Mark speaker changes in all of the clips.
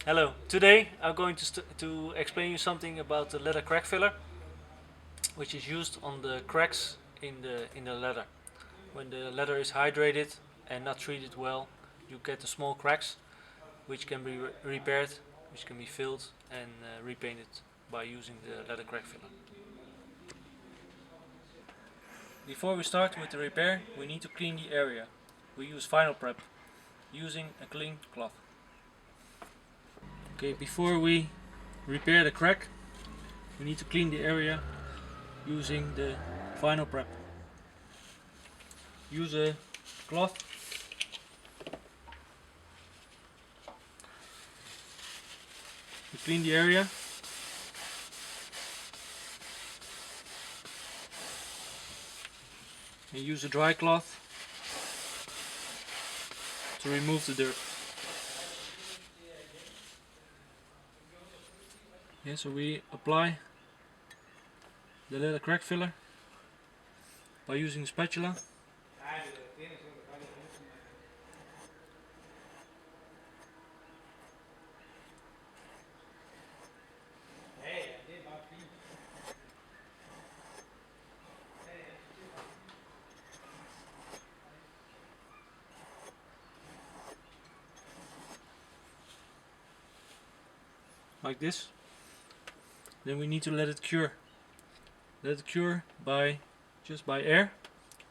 Speaker 1: Hello. Today I'm going to explain you something about the leather crack filler, which is used on the cracks in the leather. When the leather is hydrated and not treated well, you get the small cracks, which can be repaired, which can be filled and repainted by using the leather crack filler. Before we start with the repair, we need to clean the area. We use final prep using a clean cloth. Okay, before we repair the crack, we need to clean the area using the final prep. Use a cloth to clean the area. And use a dry cloth to remove the dirt. Yeah, so we apply the leather crack filler by using a spatula. Like this. Then we need to let it cure. Let it cure by just by air,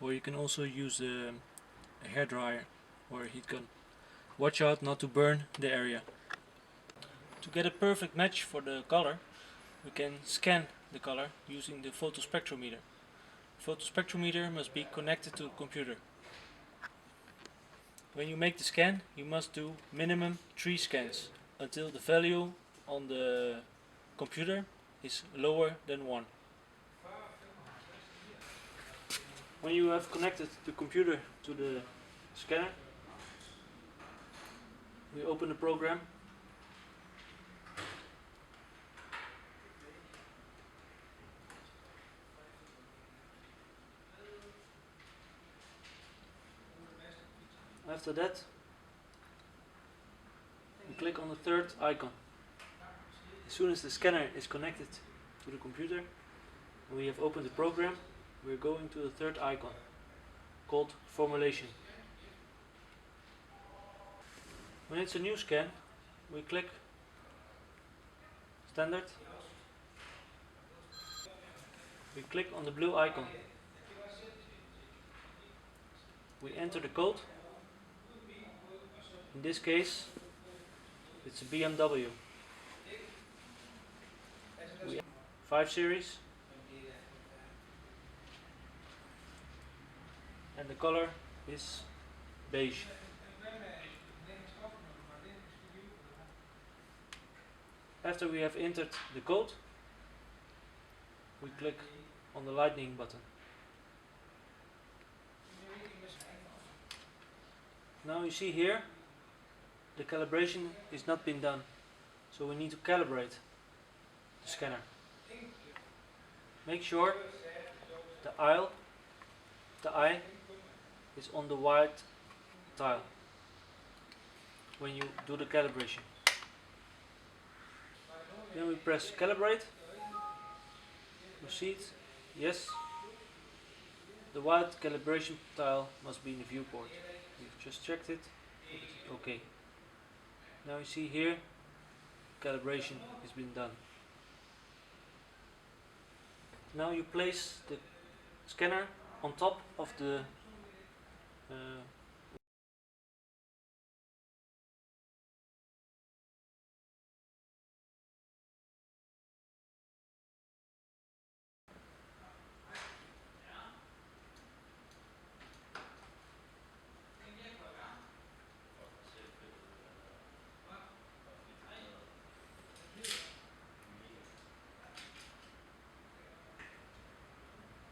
Speaker 1: or you can also use a hair dryer or a heat gun. Watch out not to burn the area. To get a perfect match for the color, we can scan the color using the photospectrometer. Photospectrometer must be connected to the computer. When you make the scan, you must do minimum 3 scans until the value on the computer is lower than 1. When you have connected the computer to the scanner, we open the program. After that, we click on the third icon. As soon as the scanner is connected to the computer and we have opened the program, we're going to the third icon called formulation. When it's a new scan, we click standard. We click on the blue icon. We enter the code. In this case, it's a BMW. 5 series. And the color is beige. After we have entered the code, we click on the lightning button. Now you see here, the calibration is not been done, so we need to calibrate the scanner. Make sure the eye is on the white tile when you do the calibration. Then we press calibrate, proceed, yes. The white calibration tile must be in the viewport. We've just checked it, okay. Now you see here, calibration has been done. Now you place the scanner on top of the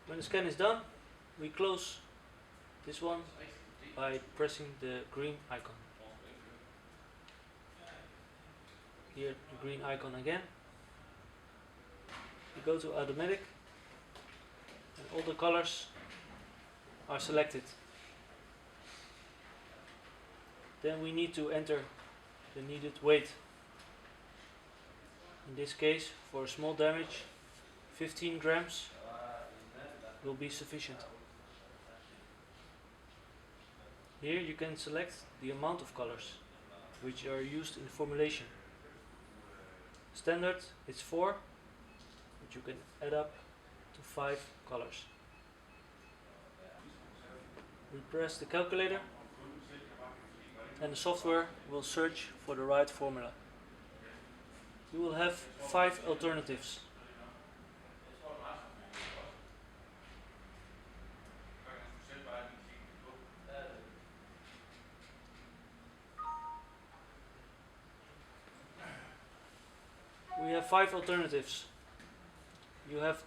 Speaker 1: when the scan is done, we close this one by pressing the green icon. Here the green icon again. We go to automatic and all the colors are selected. Then we need to enter the needed weight. In this case, for a small damage, 15 grams will be sufficient. Here you can select the amount of colors which are used in the formulation. Standard it's 4, but you can add up to 5 colors. We press the calculator and the software will search for the right formula. You will have 5 alternatives. We have 5 alternatives. You have